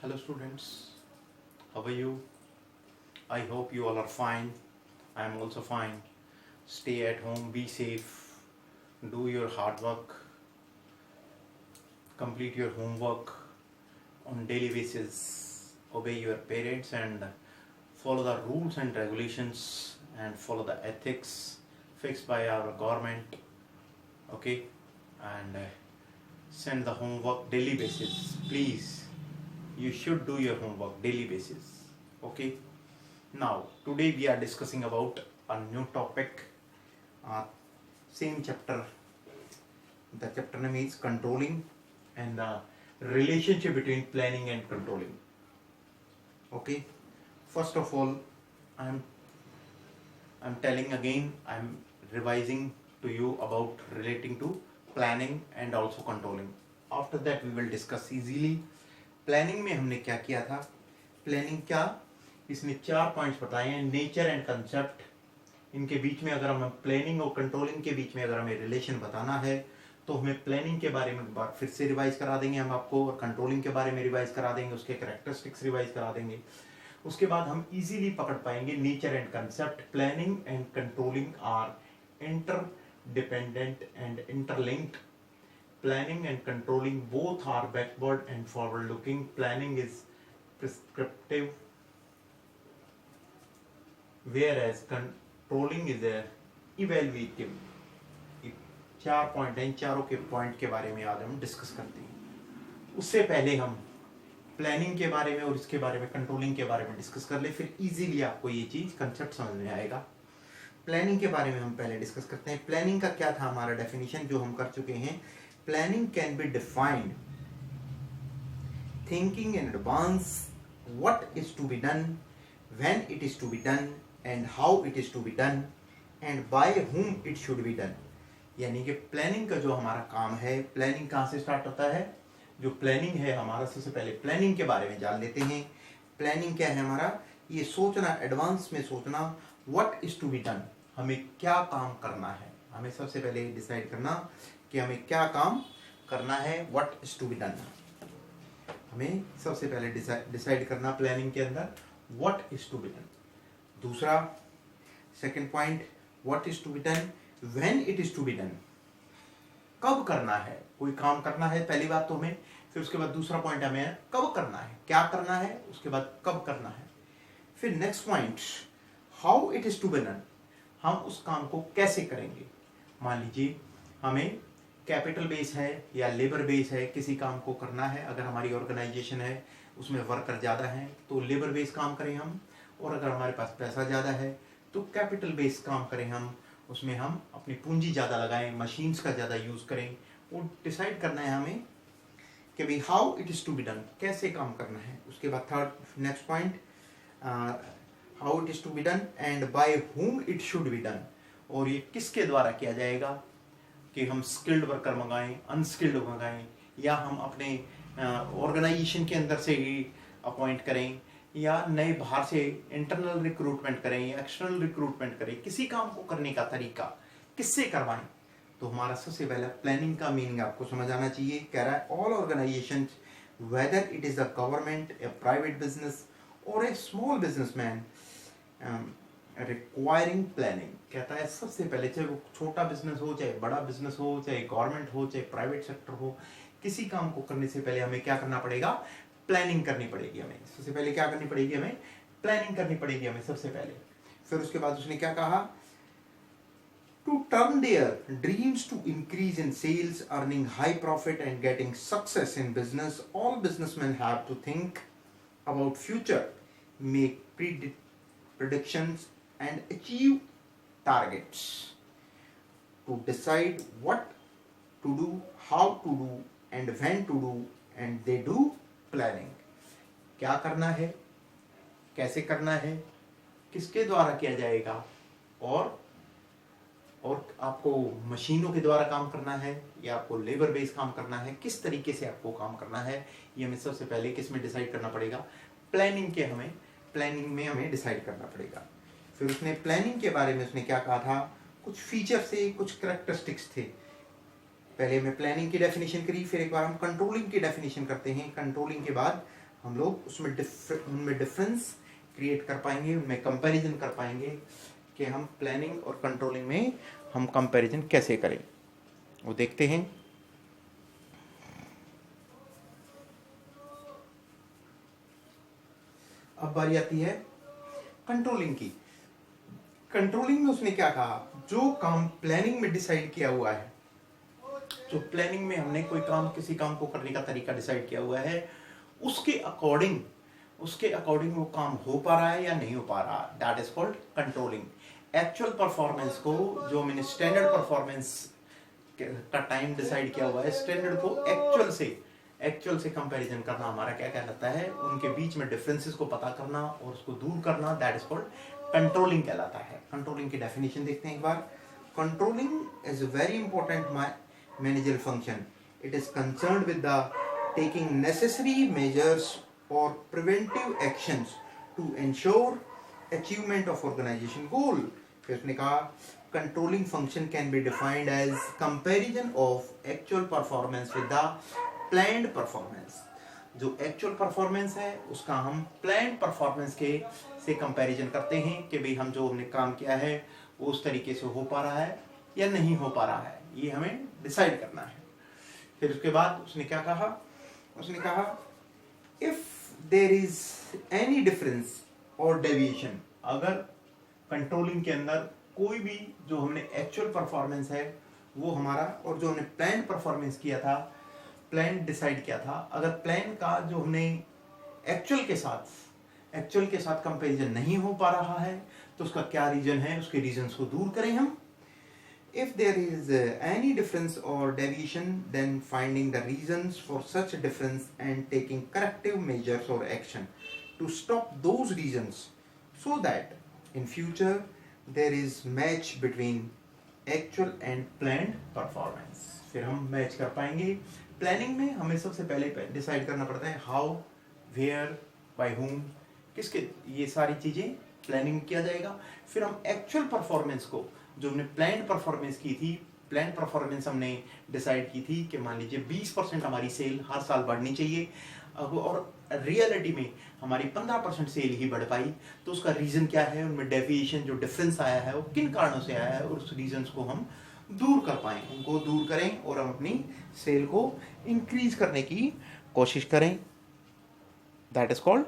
Hello students, how are you? I hope you all are fine. I am also fine. Stay at home, be safe, do your hard work, complete your homework on daily basis, obey your parents and follow the rules and regulations and follow the ethics fixed by our government, okay? And send the homework daily basis. Please, you should do your homework daily basis, okay? Now, today we are discussing about a new topic, same chapter. The chapter name is controlling and the relationship between planning and controlling. Okay. First of all, I'm telling again. I'm revising to you about relating to planning and also controlling. After that, we will discuss easily. Planning में हमने क्या किया था? Planning क्या? इसमें 4 points बताए हैं, nature and concept. इनके बीच में अगर हम प्लानिंग और कंट्रोलिंग के बीच में अगर हमें रिलेशन बताना है तो हमें प्लानिंग के बारे में एक बार फिर से रिवाइज करा देंगे हम आपको, और कंट्रोलिंग के बारे में रिवाइज करा देंगे, उसके कैरेक्टरिस्टिक्स रिवाइज करा देंगे. उसके बाद हम इजीली पकड़ पाएंगे nature and concept. Planning and controlling are interdependent and interlinked. Planning and controlling both are backward and forward looking. Planning is prescriptive, whereas controlling is evaluative. 4 point हैं, इन चारों के पॉइंट के बारे में आज हम डिस्कस करते हैं. उससे पहले हम प्लानिंग के बारे में और इसके बारे में कंट्रोलिंग के बारे में डिस्कस कर ले, फिर इजीली आपको ये चीज कंसेप्ट समझ में आएगा. प्लानिंग के बारे में हम पहले डिस्कस करते हैं. प्लानिंग का क्या था हमारा डेफिनेशन जो हम कर चुके हैं. Planning can be defined thinking in advance what is to be done, when it is to be done, and how it is to be done, and by whom it should be done. यानी कि planning का जो हमारा काम है, planning कहाँ से start होता है? जो प्लानिंग है हमारा, सबसे पहले प्लानिंग के बारे में जान लेते हैं. प्लानिंग क्या है हमारा? ये सोचना, एडवांस में सोचना, what is to be done, हमें क्या काम करना है. हमें सबसे पहले डिसाइड करना कि हमें क्या काम करना है. What is to be done, हमें सबसे पहले डिसाइड करना प्लानिंग के अंदर what is to be done. दूसरा, second point, what is to be done, when it is to be done, कब करना है कोई काम करना है, पहली बात तो हमें. फिर उसके बाद दूसरा पॉइंट हमें कब करना है, क्या करना है, उसके बाद कब करना है. फिर next point, how it is to be done, हम उस काम को कैसे करेंगे. मान लीजिए हमें कैपिटल बेस है या लेबर बेस है, किसी काम को करना है. अगर हमारी ऑर्गेनाइजेशन है उसमें वर्कर ज़्यादा हैं तो लेबर बेस काम करें हम, और अगर हमारे पास पैसा ज़्यादा है तो कैपिटल बेस काम करें हम, उसमें हम अपनी पूंजी ज़्यादा लगाएं, मशीन्स का ज़्यादा यूज़ करें. वो डिसाइड करना है हमें कि भाई how it is to be done, कैसे काम करना है. उसके बाद third next point, how it is to be done and by whom it should be done, और ये किसके द्वारा किया जाएगा, कि हम स्किल्ड वर्कर मंगाएं, अनस्किल्ड मंगाएं, या हम अपने ऑर्गेनाइजेशन के अंदर से ही अपॉइंट करें, या नए बाहर से इंटरनल रिक्रूटमेंट करें या एक्सटर्नल रिक्रूटमेंट करें. किसी काम को करने का तरीका किससे करवाएं. तो हमारा सबसे पहला प्लानिंग का मीनिंग आपको समझ आना चाहिए. कह रहा है all organization whether it is a government, a private business or a small businessman requiring planning. कहता है सबसे पहले, चाहे वो छोटा बिजनेस हो, चाहे बड़ा बिजनेस हो, चाहे गवर्नमेंट हो, चाहे प्राइवेट सेक्टर हो, किसी काम को करने से पहले हमें क्या करना पड़ेगा, प्लानिंग करनी पड़ेगी. हमें सबसे पहले क्या करनी पड़ेगी, हमें प्लानिंग करनी पड़ेगी हमें सबसे पहले. फिर उसके बाद उसने क्या कहा, to turn their dreams to increase in sales, earning high profit and getting success in business. All businessman have to think about future, make predictions and achieve targets, to decide what to do, how to do and when to do, and they do planning. क्या करना है, कैसे करना है, किसके द्वारा किया जाएगा, और आपको मशीनों के द्वारा काम करना है या आपको लेबर बेस काम करना है, किस तरीके से आपको काम करना है, ये हमें सबसे पहले किस में डिसाइड करना पड़ेगा, प्लानिंग में हमें डिसाइड करना पड़ेगा. फिर उसने प्लानिंग के बारे में उसने क्या कहा था, कुछ फीचर्स थे, कुछ करैक्टरिस्टिक्स थे. पहले मैं प्लानिंग की डेफिनेशन करी, फिर एक बार हम कंट्रोलिंग की डेफिनेशन करते हैं. कंट्रोलिंग के बाद हम लोग उसमें उनमें डिफरेंस क्रिएट कर पाएंगे, उनमें कंपैरिजन कर पाएंगे कि हम प्लानिंग और कंट्रोलिंग में हम कंपैरिजन कैसे करें, वो देखते हैं। अब बारी आती है कंट्रोलिंग की। कंट्रोलिंग में उसने क्या कहा, जो काम प्लानिंग में डिसाइड किया हुआ है, जो प्लानिंग में हमने कोई काम, किसी काम को करने का तरीका डिसाइड किया हुआ है, उसके अकॉर्डिंग वो काम हो पा रहा है या नहीं हो पा रहा, that is called controlling. Actual performance को, जो मैंने स्टैंडर्ड परफॉर्मेंस का टाइम डिसाइड किया हुआ है, स्टैंडर्ड को एक्चुअल से कंपैरिजन करना हमारा क्या कहलाता है, उनके बीच में डिफरेंसेस को पता करना और उसको दूर करना, दैट इज कॉल्ड कंट्रोलिंग कहलाता है। कंट्रोलिंग की डेफिनेशन देखते हैं एक बार। Controlling is a very important manager function. It is concerned with the taking necessary measures or preventive actions to ensure achievement of organization goal। फिर उसने कहा controlling function can be defined as comparison of actual performance with the planned performance। जो actual performance है उसका हम planned performance के से comparison करते हैं कि भाई हम जो हमने काम किया है वो उस तरीके से हो पा रहा है या नहीं हो पा रहा है, ये हमें डिसाइड करना है। फिर उसके बाद उसने क्या कहा, उसने कहा if there is any difference और डेविएशन, अगर कंट्रोलिंग के अंदर कोई भी जो हमने एक्चुअल परफॉर्मेंस है वो हमारा और जो हमने प्लान परफॉर्मेंस किया था, प्लान डिसाइड किया था, अगर प्लान का जो हमने एक्चुअल के साथ कंपैरिजन नहीं हो पा रहा है तो उसका क्या रीजन है, उसके रीजंस को दूर करें हम। If there is any difference or deviation, then finding the reasons for such a difference and taking corrective measures or action to stop those reasons so that in future there is match between actual and planned performance। फिर हम match कर पाएंगे। Planning में हमें सबसे पहले decide करना पड़ता है हाउ, वेयर, बाय whom, किसके, ये सारी चीजें प्लानिंग में किया जाएगा। फिर हम एक्चुअल परफॉर्मेंस को, जो हमने प्लान परफॉर्मेंस की थी, प्लान परफॉर्मेंस हमने डिसाइड की थी कि मान लीजिए 20% हमारी सेल हर साल बढ़नी चाहिए और रियलिटी में हमारी 15% सेल ही बढ़ पाई, तो उसका रीजन क्या है, उनमें डेविएशन जो डिफरेंस आया है वो किन कारणों से आया है और उस रीजंस को हम दूर कर पाएं, उनको दूर करें और हम अपनी सेल को इंक्रीज करने की कोशिश करें, दैट इज कॉल्ड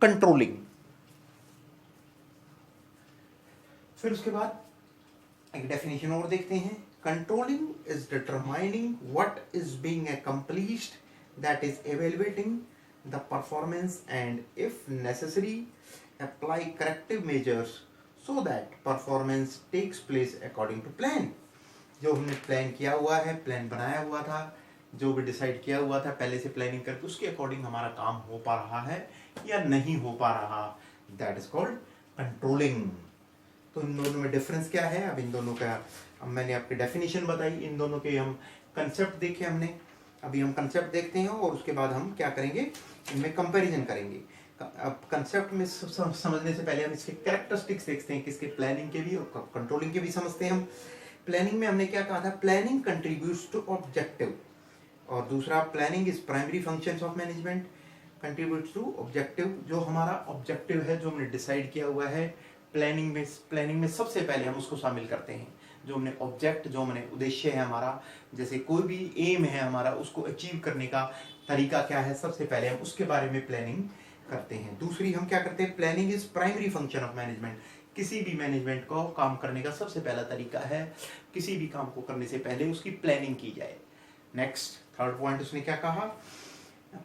कंट्रोलिंग। फिर उसके बाद एक डेफिनेशन और देखते हैं। Controlling is determining what is being accomplished, that is evaluating the performance and if necessary apply corrective measures so that performance takes place according to plan. जो हमने plan किया हुआ है, प्लान बनाया हुआ था, जो भी डिसाइड किया हुआ था पहले से प्लानिंग करके, उसके अकॉर्डिंग हमारा काम हो पा रहा है या नहीं हो पा रहा, दैट इज कॉल्ड कंट्रोलिंग। तो इन दोनों में डिफरेंस क्या है, अब इन दोनों का, अब मैंने आपकी डेफिनेशन बताई, इन दोनों के हम कंसेप्ट देखे हमने, अभी हम कंसेप्ट देखते हैं और उसके बाद हम क्या करेंगे, इनमें कंपैरिजन करेंगे। अब कंसेप्ट में समझने से पहले हम इसके कैरेक्टरिस्टिक्स देखते हैं, किसके, प्लानिंग के भी और कंट्रोलिंग के भी समझते हैं हम। प्लानिंग में हमने क्या कहा था, प्लानिंग कंट्रीब्यूट्स टू ऑब्जेक्टिव, और दूसरा planning is primary functions of management, contributes to objective, जो हमारा ऑब्जेक्टिव है, जो हमने डिसाइड किया हुआ है प्लानिंग में सबसे पहले हम उसको शामिल करते हैं, जो हमने ऑब्जेक्ट, जो हमने उद्देश्य है हमारा, जैसे कोई भी एम है हमारा, उसको अचीव करने का तरीका क्या है, सबसे पहले हम उसके बारे में प्लानिंग करते हैं। दूसरी हम क्या करते हैं, planning is primary function of management, किसी भी मैनेजमेंट को काम करने का सबसे पहला तरीका है किसी भी काम को करने से पहले उसकी प्लानिंग की जाए। नेक्स्ट थर्ड पॉइंट उसने क्या कहा,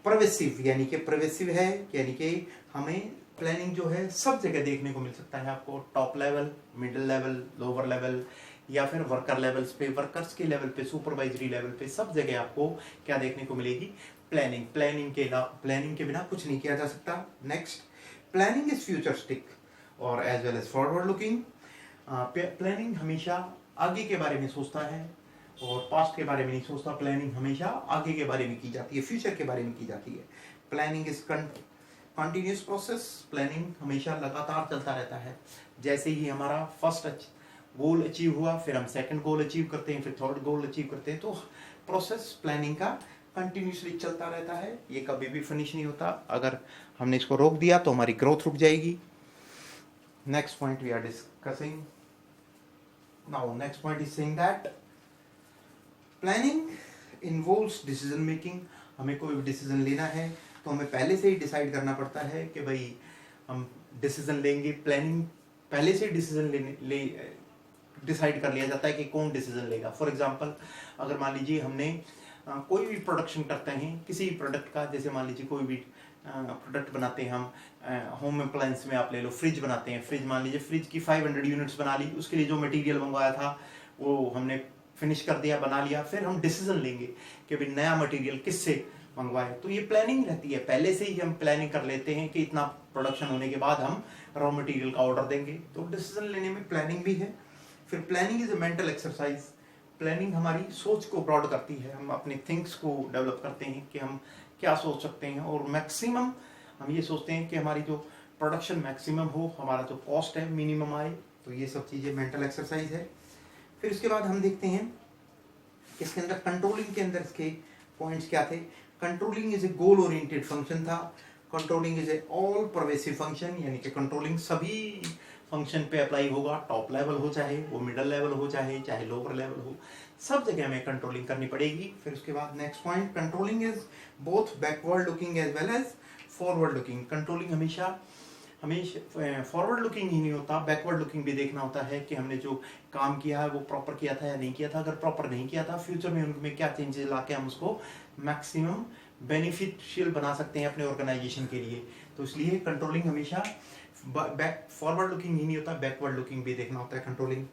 परवेसिव, यानी कि परवेसिव है, यानी कि हमें प्लानिंग जो है सब जगह देखने को मिल सकता है आपको, top level, middle level, lower level, या फिर वर्कर लेवल्स पे, वर्कर्स के लेवल पे, सुपरवाइजरी लेवल पे, सब जगह आपको क्या देखने को मिलेगी, प्लानिंग। प्लानिंग के बिना कुछ नहीं किया जा सकता। नेक्स्ट, प्लानिंग इज फ्यूचरिस्टिक और as well as forward looking. Planning हमेशा आगे के बारे में सोचता है और पास्ट के बारे में नहीं सोचता, प्लानिंग हमेशा आगे के बारे में की जाती है, फ्यूचर के बारे में की जाती है। Planning is continuous process, planning हमेशा लगातार चलता रहता है। जैसे ही हमारा फर्स्ट गोल अचीव हुआ, फिर हम सेकंड गोल अचीव करते हैं, फिर थर्ड गोल अचीव करते हैं, तो प्रोसेस प्लानिंग का कंटिन्यूसली चलता रहता है, ये कभी भी फिनिश नहीं होता। अगर हमने इसको रोक दिया तो हमारी ग्रोथ रुक जाएगी। Next point we are discussing now, next point is saying that planning involves decision making. हमें कोई भी डिसीजन लेना है तो हमें पहले से ही डिसाइड करना पड़ता है कि भाई हम डिसीजन लेंगे। प्लानिंग पहले से ही डिसीजन डिसाइड कर लिया जाता है कि कौन डिसीजन लेगा। फॉर एग्जांपल, अगर मान लीजिए हमने कोई भी प्रोडक्शन करते हैं किसी भी प्रोडक्ट का, जैसे मान लीजिए कोई भी प्रोडक्ट बनाते हैं हम, होम अप्लायंस में आप ले लो, फ्रिज बनाते हैं। फ्रिज मान लीजिए फ्रिज की 500 यूनिट्स बना ली, उसके लिए जो मटेरियल मंगवाया था वो हमने फिनिश कर दिया, बना लिया। फिर हम डिसीजन लेंगे कि भाई नया मटेरियल किससे मंगवाए। तो ये प्लानिंग रहती है, पहले से ही हम प्लानिंग कर लेते हैं कि इतना प्रोडक्शन होने के बाद हम रॉ मटेरियल का ऑर्डर देंगे। तो डिसीजन लेने में प्लानिंग भी है। फिर planning is A mental exercise. Planning हमारी सोच को ब्रॉड करती है, हम अपने थिंक्स को डेवलप करते हैं कि हम क्या सोच सकते हैं, और मैक्सिमम हम ये सोचते हैं कि हमारी जो प्रोडक्शन मैक्सिमम हो, हमारा जो कॉस्ट है मिनिमम आए। तो ये सब चीज़ें मेंटल एक्सरसाइज है। फिर उसके बाद हम देखते हैं कि इसके अंदर कंट्रोलिंग के अंदर इसके पॉइंट्स क्या थे। Controlling is a goal oriented function था। Controlling is a all pervasive function, यानी कि कंट्रोलिंग सभी फंक्शन पे अप्लाई होगा, टॉप लेवल हो चाहे वो मिडिल लेवल हो चाहे लोअर लेवल हो, सब जगह हमें कंट्रोलिंग करनी पड़ेगी। फिर उसके बाद next point, controlling is both backward looking as well as forward looking. Controlling हमेशा फॉरवर्ड लुकिंग ही नहीं होता, बैकवर्ड लुकिंग भी देखना होता है कि हमने जो काम किया है वो प्रॉपर किया था या नहीं किया था। अगर प्रॉपर नहीं किया था, फ्यूचर में उनमें क्या चेंजेस लाके हम उसको मैक्सिमम बेनिफिशियल बना सकते हैं अपने ऑर्गेनाइजेशन के लिए। तो इसलिए कंट्रोलिंग हमेशा फॉरवर्ड लुकिंग ही नहीं होता, बैकवर्ड लुकिंग भी देखना होता है कंट्रोलिंग।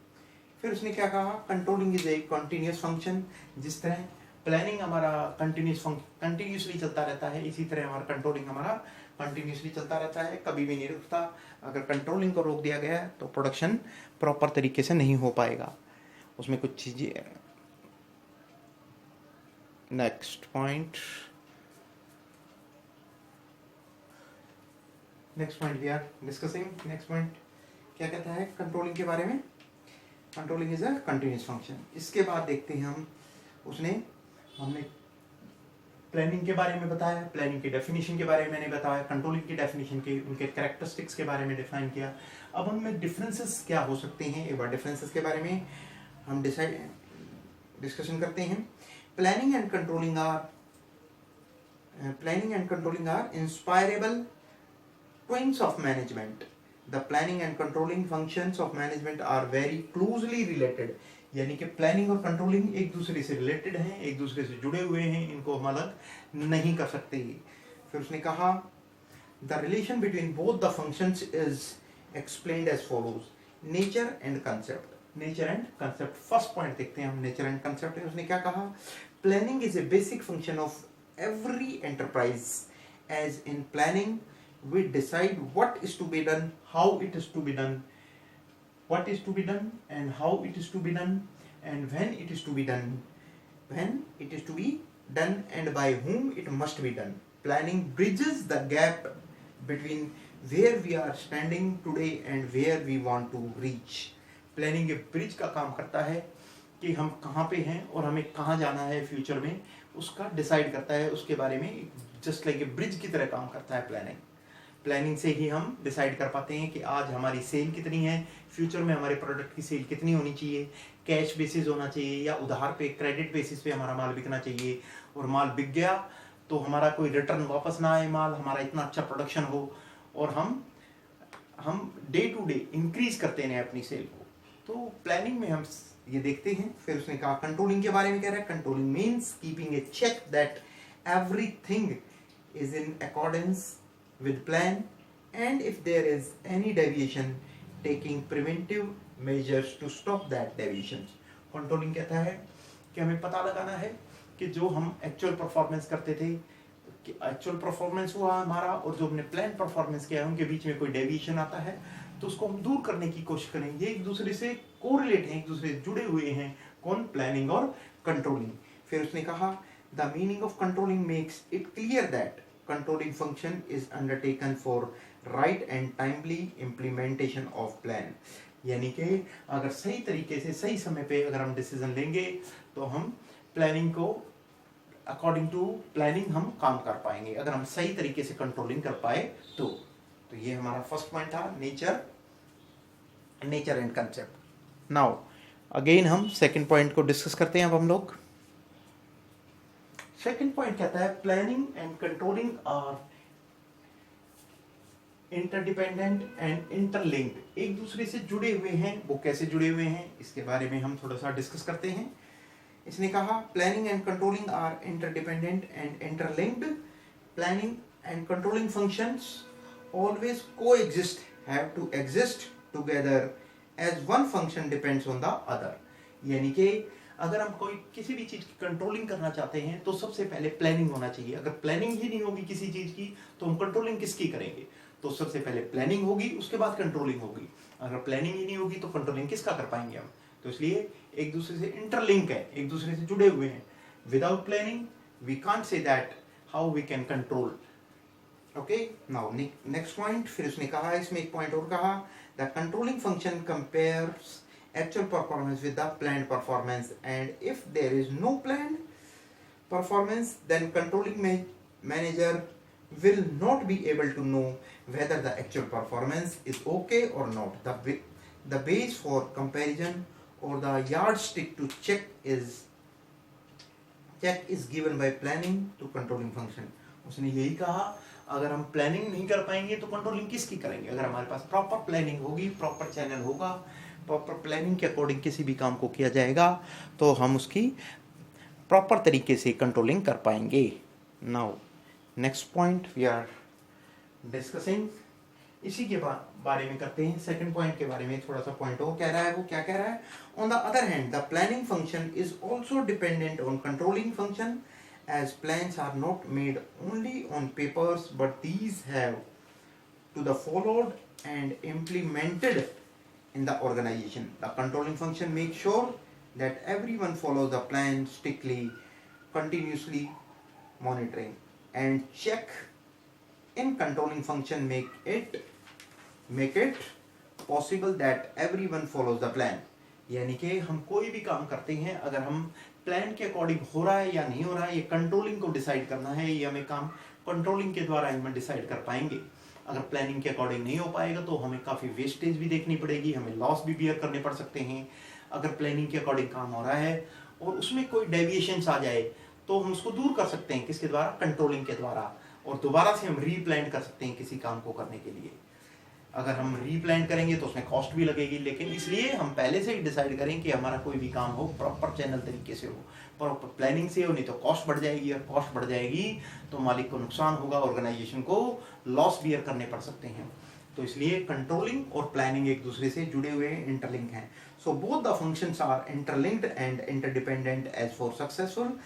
फिर उसने क्या कहा, controlling is a continuous function. जिस तरह प्लानिंग हमारा कंटिन्यूसली चलता रहता है, इसी तरह हमारा कंट्रोलिंग हमारा कंटिन्यूसली चलता रहता है, कभी भी नहीं रुकता। अगर कंट्रोलिंग को रोक दिया गया तो प्रोडक्शन प्रॉपर तरीके से नहीं हो पाएगा, उसमें कुछ चीज़ें। Next point we are discussing. Next point क्या कहता है कंट्रोलिंग के बारे में, controlling is a continuous function. इसके बाद देखते हैं हमने प्लानिंग के बारे में बताया, प्लानिंग की डेफिनेशन के बारे में मैंने बताया, कंट्रोलिंग की डेफिनेशन के उनके कैरेक्टरिस्टिक्स के बारे में डिफाइन किया। अब उनमें डिफरेंसेस क्या हो सकते हैं, एक बार डिफरेंसेस के बारे में हम डिस्कशन करते हैं। Planning and controlling are inseparable twins of management. The planning and controlling functions of management are very closely related. यानी कि प्लानिंग और कंट्रोलिंग एक दूसरे से रिलेटेड हैं, एक दूसरे से जुड़े हुए हैं, इनको हम अलग नहीं कर सकते। फिर उसने कहा the relation between both the functions is explained as follows, nature and concept. Nature and concept, first point देखते हैं हम, नेचर एंड कंसेप्ट। उसने क्या कहा, planning is a basic function of every enterprise. As in planning we decide what is to be done, how it is to be done, what is to be done and how it is to be done, and when it is to be done, and by whom it must be done. Planning bridges the gap between where we are standing today and where we want to reach. Planning एक bridge का काम करता है कि हम कहाँ पे हैं और हमें कहाँ जाना है फ्यूचर में, उसका डिसाइड करता है, उसके बारे में जस्ट लाइक ए ब्रिज की तरह काम करता है प्लानिंग। प्लानिंग से ही हम डिसाइड कर पाते हैं कि आज हमारी सेल कितनी है, फ्यूचर में हमारे प्रोडक्ट की सेल कितनी होनी चाहिए, कैश बेसिस होना चाहिए या उधार पे क्रेडिट बेसिस पे हमारा माल बिकना चाहिए, और माल बिक गया तो हमारा कोई रिटर्न वापस ना आए माल, हमारा इतना अच्छा प्रोडक्शन हो और हम डे टू डे इंक्रीज करते हैं अपनी सेल को। तो प्लानिंग में हम ये देखते हैं। फिर उसने कहा कंट्रोलिंग के बारे में कह रहा है, controlling means keeping a check that everything is in accordance with plan, and if there is any deviation, taking preventive measures to stop that deviations. Controlling कहता है कि हमें पता लगाना है कि जो हम एक्चुअल परफॉर्मेंस करते थे, कि एक्चुअल परफॉर्मेंस हुआ हमारा और जो हमने प्लान परफॉर्मेंस किया है उनके बीच में कोई डेविएशन आता है तो उसको हम दूर करने की कोशिश करें। ये एक दूसरे से कोरिलेट हैं, एक दूसरे से जुड़े हुए हैं, कौन, प्लानिंग और कंट्रोलिंग। फिर उसने कहा the meaning of controlling makes it clear that controlling function is undertaken for right and timely implementation of plan. यानी कि अगर सही तरीके से सही समय पे अगर हम डिसीजन लेंगे तो हम प्लानिंग को अकॉर्डिंग टू प्लानिंग हम काम कर पाएंगे, अगर हम सही तरीके से कंट्रोलिंग कर पाए तो ये हमारा फर्स्ट पॉइंट था, nature and concept. Now again हम सेकंड पॉइंट को डिस्कस करते हैं। अब हम लोग सेकंड पॉइंट कहता है planning and controlling are interdependent and interlinked, एक दूसरे से जुड़े हुए हैं। वो कैसे जुड़े हुए हैं इसके बारे में हम थोड़ा सा डिस्कस करते हैं। इसने कहा planning and controlling are interdependent and interlinked, planning and controlling functions always coexist, have to exist together as one function depends on the other. यानी कि अगर हम कोई किसी भी चीज की कंट्रोलिंग करना चाहते हैं तो सबसे पहले प्लानिंग होना चाहिए। अगर प्लानिंग ही नहीं होगी किसी चीज की तो हम कंट्रोलिंग किसकी करेंगे? तो सबसे पहले प्लानिंग होगी, उसके बाद कंट्रोलिंग होगी। अगर प्लानिंग ही नहीं होगी तो कंट्रोलिंग किसका कर पाएंगे हम? तो इसलिए एक दूसरे से इंटरलिंक है, एक दूसरे से जुड़े हुए हैं। Without planning we can't see that how we can control. Okay, now next point. फिर उसने कहा, इसमें एक पॉइंट और कहा, the controlling function compares actual performance with the planned performance, and if there is no planned performance then controlling manager will not be able to know whether the actual performance is okay or not. The base for comparison or the yardstick to check is given by planning to controlling function. उसने यही कहा अगर हम planning नहीं कर पाएंगे तो controlling किसकी करेंगे? अगर हमारे पास प्रॉपर प्लानिंग होगी, प्रॉपर चैनल होगा, प्रॉपर प्लानिंग के अकॉर्डिंग किसी भी काम को किया जाएगा तो हम उसकी प्रॉपर तरीके से कंट्रोलिंग कर पाएंगे। Now next point we are discussing, इसी के बारे में करते हैं। सेकंड पॉइंट के बारे में थोड़ा सा पॉइंट और कह रहा है। वो क्या कह रहा है? On the other hand the planning function is also dependent on controlling function, as plans are not made only on papers but these have to be followed and implemented in the organization. The controlling function makes sure that everyone follows the plan strictly, continuously monitoring and check in controlling function make it possible that everyone follows the plan. यानी कि हम कोई भी काम करते हैं अगर हम प्लान के अकॉर्डिंग हो रहा है या नहीं हो रहा है, ये कंट्रोलिंग को डिसाइड करना है। ये हमें काम कंट्रोलिंग के द्वारा हम डिसाइड कर पाएंगे। अगर प्लानिंग के अकॉर्डिंग नहीं हो पाएगा तो हमें काफ़ी वेस्टेज भी देखनी पड़ेगी, हमें लॉस भी बियर करने पड़ सकते हैं। अगर प्लानिंग के अकॉर्डिंग काम हो रहा है और उसमें कोई डेविएशंस आ जाए तो हम उसको दूर कर सकते हैं किसके द्वारा? कंट्रोलिंग के द्वारा, और दोबारा से हम रीप्लान कर सकते हैं किसी काम को करने के लिए। अगर हम रीप्लान करेंगे तो उसमें कॉस्ट भी लगेगी, लेकिन इसलिए हम पहले से ही डिसाइड करें कि हमारा कोई भी काम हो प्रॉपर चैनल तरीके से हो, प्रॉपर प्लानिंग से हो, नहीं तो कॉस्ट बढ़ जाएगी, और कॉस्ट बढ़ जाएगी तो मालिक को नुकसान होगा, ऑर्गेनाइजेशन को लॉस बियर करने पड़ सकते हैं। तो इसलिए कंट्रोलिंग और प्लानिंग एक दूसरे से जुड़े हुए इंटरलिंक हैं। So both the functions are interlinked and interdependent as for successful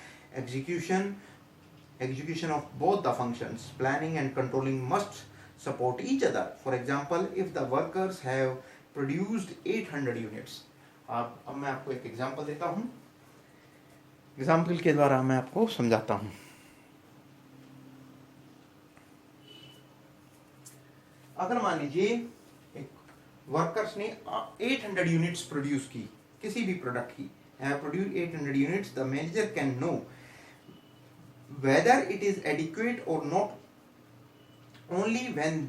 execution of both the functions. Planning and controlling must support each other. For example, if the workers have produced 800 units, अब मैं आपको एक example देता हूँ, example के द्वारा मैं आपको समझाता हूँ। अगर मान लीजिए एक वर्कर्स ने 800 यूनिट्स प्रोड्यूस की, किसी भी प्रोडक्ट की, have produced 800 units, the manager can know whether it is adequate or not only when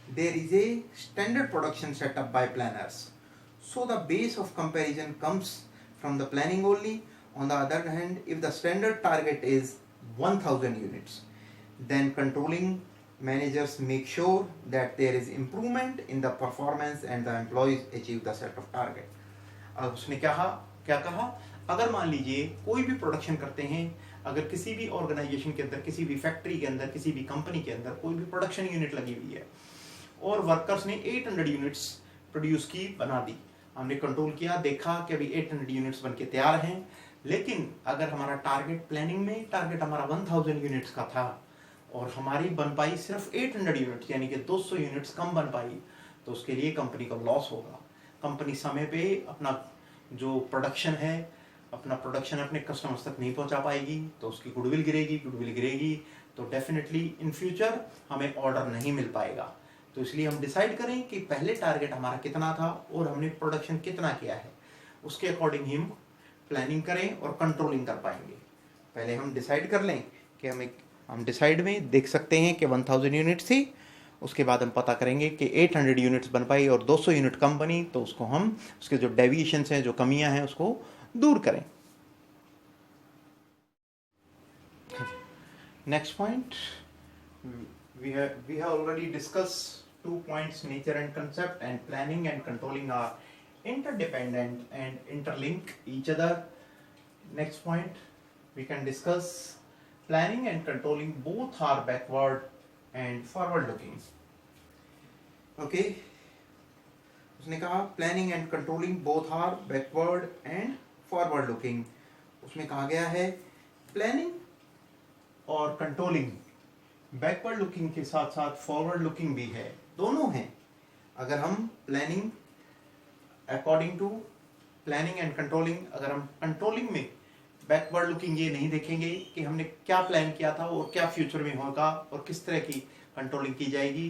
there is a standard production set up by planners. So the base of comparison comes from the planning only. On the other hand, if the standard target is 1000 units, then controlling managers make sure that there is improvement in the performance and the employees achieve the set of target. अब उसने क्या कहा? अगर मान लीजिए कोई भी production करते हैं, अगर किसी भी ऑर्गेनाइजेशन के अंदर, किसी भी फैक्ट्री के अंदर, किसी भी कंपनी के अंदर कोई भी प्रोडक्शन यूनिट लगी हुई है और वर्कर्स ने 800 यूनिट्स प्रोड्यूस की, बना दी, हमने कंट्रोल किया, देखा कि अभी 800 यूनिट्स बनके तैयार हैं, लेकिन अगर हमारा टारगेट प्लानिंग में टारगेट हमारा 1000 यूनिट्स का था और हमारी बन पाई सिर्फ 800 यूनिट्स, यानी कि 200 यूनिट्स कम बन पाई, तो उसके लिए कंपनी को लॉस होगा। कंपनी समय पे अपना जो प्रोडक्शन है, अपना प्रोडक्शन अपने कस्टमर्स तक नहीं पहुंचा पाएगी तो उसकी गुडविल गिरेगी तो डेफिनेटली इन फ्यूचर हमें ऑर्डर नहीं मिल पाएगा। तो इसलिए हम डिसाइड करें कि पहले टारगेट हमारा कितना था और हमने प्रोडक्शन कितना किया है, उसके अकॉर्डिंग ही हम प्लानिंग करें और कंट्रोलिंग कर पाएंगे। पहले हम डिसाइड कर लें कि हम डिसाइड में देख सकते हैं कि 1000 यूनिट थी, उसके बाद हम पता करेंगे कि 800 यूनिट्स बन पाई और 200 यूनिट कम बनी, तो उसको हम उसके जो डेविएशंस हैं, जो कमियां हैं, उसको दूर करें। Next point, we have already discussed 2 points, nature and concept, and planning and controlling are interdependent and interlink each other. Next point, we can discuss planning and controlling both are backward and forward looking. Okay, उसने कहा planning and controlling both are backward and forward looking. उसमें कहा गया है planning और controlling backward looking के साथ साथ फॉरवर्ड लुकिंग भी है, दोनों हैं। अगर हम planning according to planning and controlling, अगर हम कंट्रोलिंग में बैकवर्ड लुकिंग ये नहीं देखेंगे कि हमने क्या प्लान किया था और क्या फ्यूचर में होगा और किस तरह की कंट्रोलिंग की जाएगी,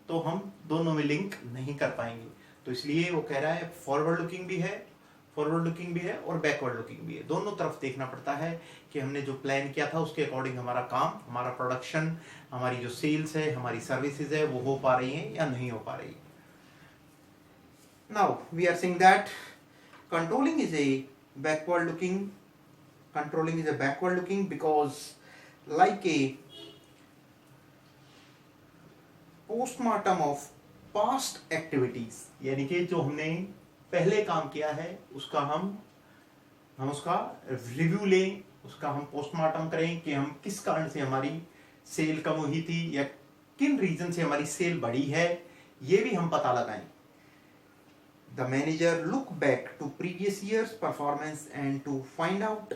तो हम दोनों में लिंक नहीं कर पाएंगे। तो इसलिए वो कह रहा है फॉरवर्ड लुकिंग भी है, फॉरवर्ड लुकिंग भी है और बैकवर्ड लुकिंग भी है। दोनों तरफ देखना पड़ता है कि हमने जो प्लान किया था उसके अकॉर्डिंग हमारा काम, हमारा प्रोडक्शन, हमारी जो सेल्स है, हमारी सर्विसेज है, वो हो पा रही हैं या नहीं हो पा रही। Now we are saying that controlling is a backward looking, controlling is a backward looking because like a postmortem of past activities, यानी कि जो हमने पहले काम किया है उसका हम उसका रिव्यू लें, उसका हम पोस्टमार्टम करें कि हम किस कारण से हमारी सेल कम हुई थी या किन रीजन से हमारी सेल बढ़ी है, ये भी हम पता लगाएं। The manager look back to previous years performance and to find out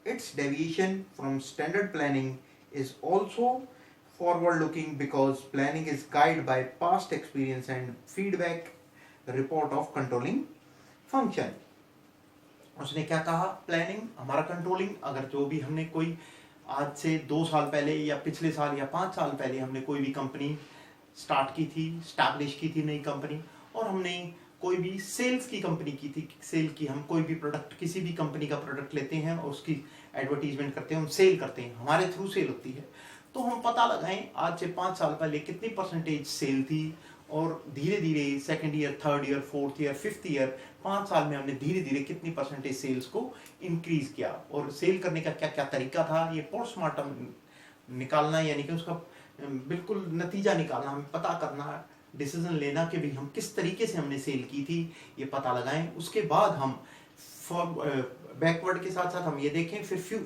its deviation from standard planning is also forward looking because planning is guided by past experience and feedback report of controlling function. उसने क्या कहा, planning हमारा controlling, अगर जो भी हमने कोई आज से 2 साल पहले या पिछले साल या 5 साल पहले हमने कोई भी कंपनी स्टार्ट की थी, स्टैब्लिश की थी नई कंपनी, और हमने कोई भी सेल्स की कंपनी की थी, सेल की, हम कोई भी प्रोडक्ट किसी भी कंपनी का प्रोडक्ट लेते हैं और उसकी एडवर्टीजमेंट करते हैं, हम सेल करते हैं, हमारे थ्रू सेल होती है, तो हम पता लगाएं आज से 5 साल पहले कितनी परसेंटेज सेल थी और धीरे धीरे second year, third year, fourth year, fifth year, 5 साल में हमने धीरे धीरे कितनी परसेंटेज सेल्स को इंक्रीज किया और सेल करने का क्या क्या तरीका था, ये पोस्टमार्टम निकालना, यानी कि उसका बिल्कुल नतीजा निकालना, हमें पता करना, डिसीजन लेना कि भाई हम किस तरीके से हमने सेल की थी, ये पता लगाएं। उसके बाद हम बैकवर्ड के साथ साथ हम ये देखें, फिर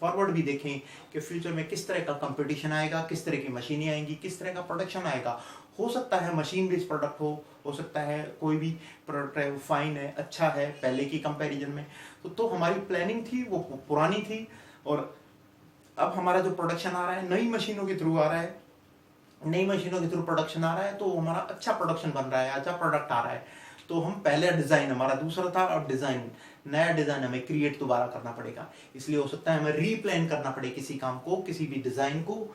फॉरवर्ड भी देखें कि फ्यूचर में किस तरह का कंपटीशन आएगा, किस तरह की मशीनें आएंगी, किस तरह का प्रोडक्शन आएगा। हो सकता है मशीन बेस्ड प्रोडक्ट हो सकता है कोई भी प्रोडक्ट है वो फाइन है, अच्छा है पहले की कंपैरिजन में, तो हमारी प्लानिंग थी वो पुरानी थी, और अब हमारा जो प्रोडक्शन आ रहा है नई मशीनों के थ्रू आ रहा है, नई मशीनों के थ्रू प्रोडक्शन आ रहा है, तो हमारा अच्छा प्रोडक्शन बन रहा है, अच्छा प्रोडक्ट आ रहा है। तो हम पहले डिजाइन हमारा दूसरा था, अब डिजाइन, नया डिजाइन हमें क्रिएट दोबारा करना पड़ेगा, इसलिए हो सकता है हमें रीप्लान करना पड़े किसी काम को, किसी भी डिजाइन को।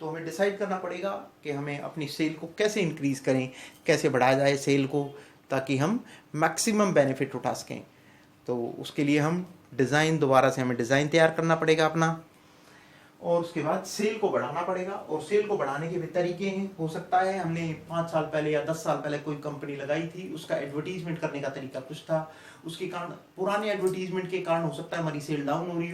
तो हमें डिसाइड करना पड़ेगा कि हमें अपनी सेल को कैसे इंक्रीज करें, कैसे बढ़ाया जाए सेल को, ताकि हम मैक्सिमम बेनिफिट उठा सकें। तो उसके लिए हम डिज़ाइन, दोबारा से हमें डिज़ाइन तैयार करना पड़ेगा अपना, और उसके बाद सेल को बढ़ाना पड़ेगा। और सेल को बढ़ाने के भी तरीके हैं, हो सकता है हमने 5 साल पहले या 10 साल पहले कोई कंपनी लगाई थी, उसका एडवर्टीजमेंट करने का तरीका कुछ था, उसके कारण पुराने एडवर्टीजमेंट के कारण हो सकता है हमारी सेल डाउन हो रही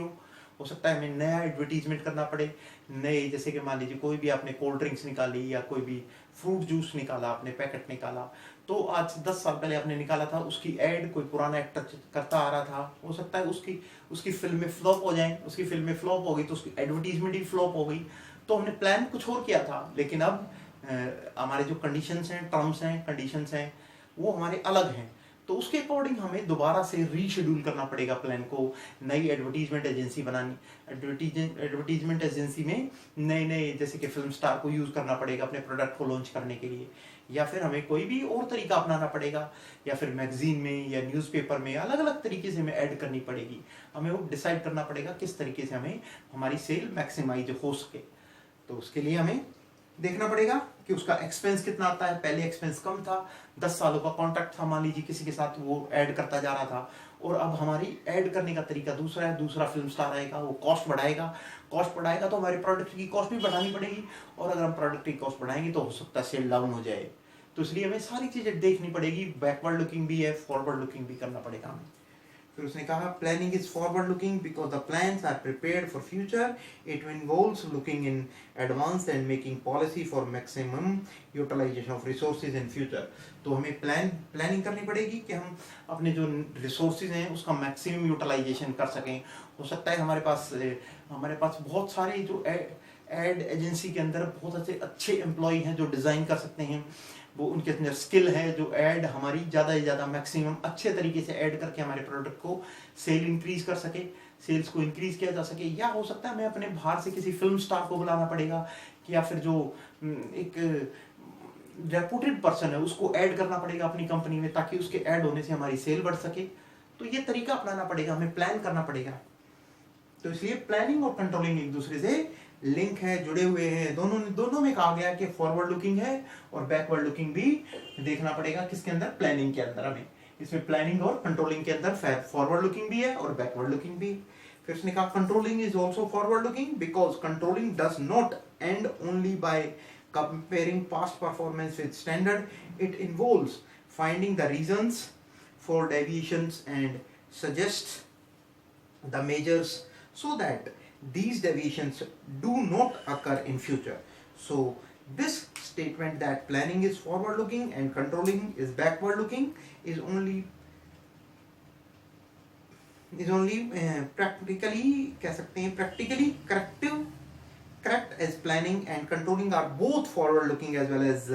हो सकता है हमें नया एडवर्टीजमेंट करना पड़े, नए, जैसे कि मान लीजिए कोई भी आपने कोल्ड ड्रिंक्स निकाली या कोई भी फ्रूट जूस निकाला, आपने पैकेट निकाला, तो आज 10 साल पहले आपने निकाला था, उसकी एड कोई पुराना एक्टर करता आ रहा था, हो सकता है उसकी फिल्में फ्लॉप हो जाएं, उसकी फिल्में फ्लॉप हो गई तो उसकी एडवर्टीजमेंट ही फ्लॉप हो गई। तो हमने प्लान कुछ और किया था, लेकिन अब हमारे जो कंडीशंस हैं, टर्म्स हैं, कंडीशंस हैं, वो हमारे अलग हैं, तो उसके अकॉर्डिंग हमें दोबारा से रीशेड्यूल करना पड़ेगा प्लान को, नई एडवर्टीजमेंट एजेंसी बनानी, एडवर्टीजमेंट एजेंसी में नए जैसे कि फिल्म स्टार को यूज करना पड़ेगा अपने प्रोडक्ट को लॉन्च करने के लिए, या फिर हमें कोई भी और तरीका अपनाना पड़ेगा, या फिर मैगजीन में या न्यूज़पेपर में अलग अलग तरीके से हमें ऐड करनी पड़ेगी। हमें वो डिसाइड करना पड़ेगा किस तरीके से हमें हमारी सेल मैक्सिमाइज हो सके। तो उसके लिए हमें देखना पड़ेगा कि उसका एक्सपेंस कितना आता है। पहले एक्सपेंस कम था, 10 सालों का कॉन्ट्रैक्ट था, मान लीजिए किसी के साथ वो ऐड करता जा रहा था, और अब हमारी ऐड करने का तरीका दूसरा है, दूसरा फिल्म स्टार आएगा, वो कॉस्ट बढ़ाएगा, कॉस्ट बढ़ाएगा तो हमारे प्रोडक्ट की कॉस्ट भी बढ़ानी पड़ेगी, और अगर हम प्रोडक्ट की कॉस्ट बढ़ाएंगे तो हो सकता है सेल डाउन हो जाए। तो इसलिए हमें सारी चीज़ें देखनी पड़ेगी, बैकवर्ड लुकिंग भी है, फॉरवर्ड लुकिंग भी करना पड़ेगा हमें। फिर उसने कहा planning is forward looking because the plans are prepared for future, it involves looking in advance and making policy for maximum utilization of resources in future. तो हमें प्लानिंग करनी पड़ेगी कि हम अपने जो रिसोर्सेज हैं उसका मैक्सिमम यूटिलाइजेशन कर सकें। हो सकता है हमारे पास बहुत सारे जो एड एजेंसी के अंदर बहुत अच्छे एम्प्लॉय हैं जो डिज़ाइन कर सकते हैं, वो उनके अंदर स्किल है जो ऐड हमारी ज़्यादा से ज़्यादा मैक्सिमम अच्छे तरीके से ऐड करके हमारे प्रोडक्ट को सेल इंक्रीज कर सके, सेल्स को इंक्रीज किया जा सके। या हो सकता है हमें अपने बाहर से किसी फिल्म स्टार को बुलाना पड़ेगा, कि या फिर जो एक रेपुटेड पर्सन है उसको ऐड करना पड़ेगा अपनी कंपनी में, ताकि उसके ऐड होने से हमारी सेल बढ़ सके। तो ये तरीका अपनाना पड़ेगा, हमें प्लान करना पड़ेगा। तो इसलिए प्लानिंग और कंट्रोलिंग एक दूसरे से लिंक है, जुड़े हुए हैं। दोनों में कहा गया कि फॉरवर्ड लुकिंग है और बैकवर्ड लुकिंग भी देखना पड़ेगा। किसके अंदर? प्लानिंग के अंदर। हमें इसमें प्लानिंग और कंट्रोलिंग के अंदर फॉरवर्ड लुकिंग भी है और बैकवर्ड लुकिंग भी। फिर उसने कहा controlling is also forward looking because controlling does not and only by comparing past performance with standard. It involves finding the reasons for deviations and suggest the measures so that these deviations do not occur in future. So this statement that planning is forward looking and controlling is backward looking is only practically कह सकते हैं practically correct as planning and controlling are both forward looking as well as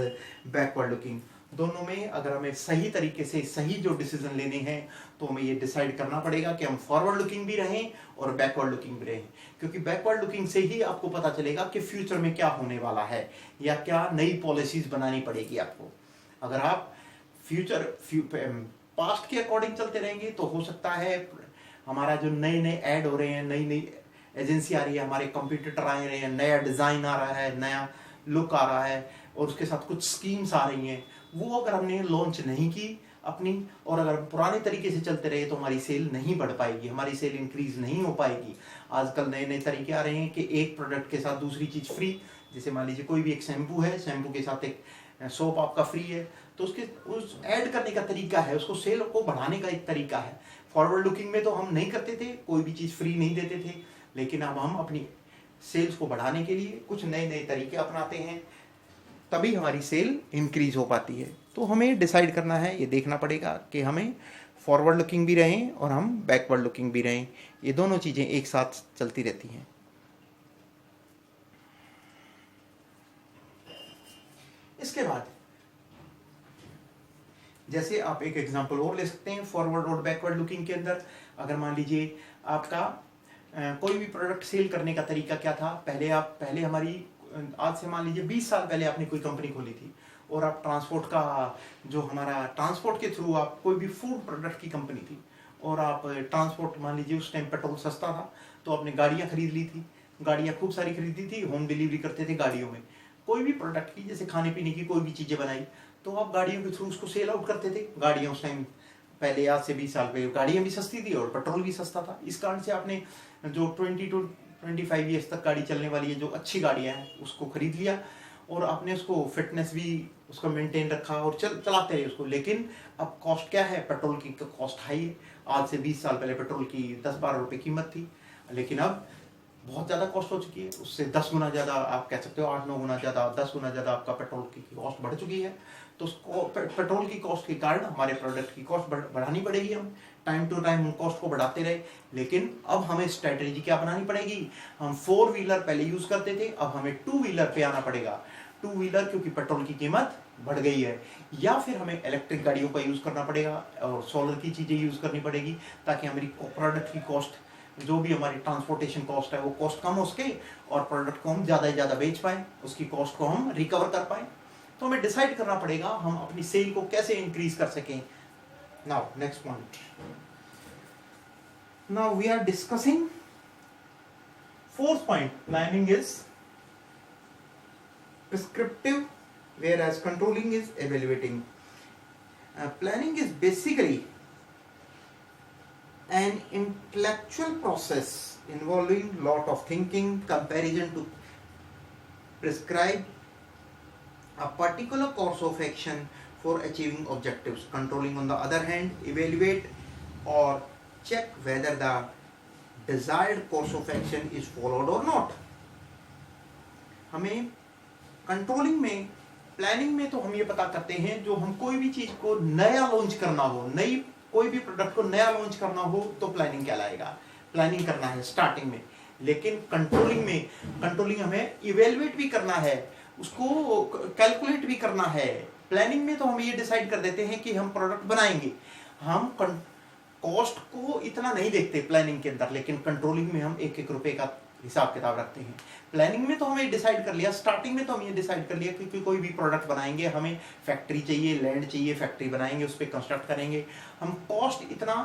backward looking. दोनों में अगर हमें सही तरीके से सही जो डिसीजन लेने हैं तो हमें ये डिसाइड करना पड़ेगा कि हम फॉरवर्ड लुकिंग भी रहें और बैकवर्ड लुकिंग भी रहें, क्योंकि बैकवर्ड लुकिंग से ही आपको पता चलेगा कि फ्यूचर में क्या होने वाला है या क्या नई पॉलिसीज बनानी पड़ेगी आपको। अगर आप पास्ट के अकॉर्डिंग चलते रहेंगे तो हो सकता है हमारा जो नए नए ऐड हो रहे हैं, नई नई एजेंसी आ रही है, हमारे कंपटीटर आ रहे हैं, नया डिजाइन आ रहा है, नया लुक आ रहा है और उसके साथ कुछ स्कीम्स आ रही हैं, वो अगर हमने लॉन्च नहीं की अपनी और अगर पुराने तरीके से चलते रहे तो हमारी सेल नहीं बढ़ पाएगी, हमारी सेल इंक्रीज नहीं हो पाएगी। आजकल नए नए तरीके आ रहे हैं कि एक प्रोडक्ट के साथ दूसरी चीज फ्री। जैसे मान लीजिए कोई भी एक शैम्पू है, शैम्पू के साथ एक सोप आपका फ्री है, तो उस ऐड करने का तरीका है, उसको सेल को बढ़ाने का एक तरीका है। फॉरवर्ड लुकिंग में तो हम नहीं करते थे, कोई भी चीज फ्री नहीं देते थे, लेकिन अब हम अपनी सेल्स को बढ़ाने के लिए कुछ नए नए तरीके अपनाते हैं, तभी हमारी सेल इंक्रीज हो पाती है। तो हमें डिसाइड करना है, ये देखना पड़ेगा कि हमें फॉरवर्ड लुकिंग भी रहें और हम बैकवर्ड लुकिंग भी रहें, ये दोनों चीज़ें एक साथ चलती रहती हैं। इसके बाद जैसे आप एक एग्जांपल और ले सकते हैं फॉरवर्ड और बैकवर्ड लुकिंग के अंदर। अगर मान लीजिए आपका कोई भी प्रोडक्ट सेल करने का तरीका क्या था, पहले हमारी आज से मान लीजिए 20 साल पहले आपने कोई कंपनी खोली थी और आप ट्रांसपोर्ट का जो हमारा ट्रांसपोर्ट के थ्रू आप कोई भी फूड प्रोडक्ट की कंपनी थी और आप ट्रांसपोर्ट, मान लीजिए उस टाइम पेट्रोल सस्ता था तो आपने गाड़ियाँ खरीद ली थी, गाड़ियाँ खूब सारी खरीदी थी, होम डिलीवरी करते थे गाड़ियों में कोई भी प्रोडक्ट की, जैसे खाने पीने की कोई भी चीज़ें बनाई तो आप गाड़ियों के थ्रू उसको सेल आउट करते थे। गाड़ियाँ उस टाइम पहले आज से 20 साल पहले गाड़ियाँ भी सस्ती थी और पेट्रोल भी सस्ता था, इस कारण से आपने जो 20 to 25 ईयर्स तक गाड़ी चलने वाली है जो अच्छी गाड़ियाँ हैं उसको खरीद लिया और आपने उसको फिटनेस भी उसका मेंटेन रखा और चलाते रहे उसको। लेकिन अब कॉस्ट क्या है, पेट्रोल की कॉस्ट हाई है। आज से 20 साल पहले पेट्रोल की 10-12 रुपये कीमत थी, लेकिन अब बहुत ज़्यादा कॉस्ट हो चुकी है, उससे 10 गुना ज़्यादा आप कह सकते हो, 8-9 गुना ज़्यादा, 10 गुना ज़्यादा आपका पेट्रोल की कॉस्ट बढ़ चुकी है। तो उसको पेट्रोल की कॉस्ट के कारण हमारे प्रोडक्ट की कॉस्ट बढ़ानी पड़ेगी। हम टाइम टू टाइम हम कॉस्ट को बढ़ाते रहे, लेकिन अब हमें स्ट्रेटेजी क्या बनानी पड़ेगी। हम 4 व्हीलर पहले यूज़ करते थे, अब हमें 2 व्हीलर पे आना पड़ेगा। 2 व्हीलर क्योंकि पेट्रोल की कीमत बढ़ गई है, या फिर हमें इलेक्ट्रिक गाड़ियों का यूज़ करना पड़ेगा और सोलर की चीज़ें यूज़ करनी पड़ेगी, ताकि हमारी प्रोडक्ट की कॉस्ट, जो भी हमारी ट्रांसपोर्टेशन कॉस्ट है वो कॉस्ट कम हो सके और प्रोडक्ट को हम ज़्यादा से ज़्यादा बेच पाएँ, उसकी कॉस्ट को हम रिकवर कर पाएँ। तो हमें डिसाइड करना पड़ेगा हम अपनी सेल को कैसे इंक्रीज कर सकें। Now next point, now we are discussing fourth point, planning is prescriptive whereas controlling is evaluating. Planning is basically an intellectual process involving lot of thinking, comparison to prescribe a particular course of action for achieving objectives. Controlling, on the other hand, evaluate or check whether the desired course of action is followed or not. हमें controlling में, planning में तो हम ये पता करते हैं, जो हम कोई भी चीज को नया लॉन्च करना हो, नई कोई भी प्रोडक्ट को नया लॉन्च करना हो तो प्लानिंग कहलाएगा, प्लानिंग करना है स्टार्टिंग में। लेकिन कंट्रोलिंग में, कंट्रोलिंग हमें इवेलुएट भी करना है, उसको कैलकुलेट भी करना है। प्लानिंग में तो हम ये डिसाइड कर देते हैं कि हम प्रोडक्ट बनाएंगे, हम कॉस्ट को इतना नहीं देखते प्लानिंग के अंदर, लेकिन कंट्रोलिंग में हम एक एक रुपए का हिसाब किताब रखते हैं। प्लानिंग में तो हमें डिसाइड कर लिया, स्टार्टिंग में तो हम ये डिसाइड कर लिया कि कोई भी प्रोडक्ट बनाएंगे, हमें फैक्ट्री चाहिए, लैंड चाहिए, फैक्ट्री बनाएंगे, उस पर कंस्ट्रक्ट करेंगे। हम कॉस्ट इतना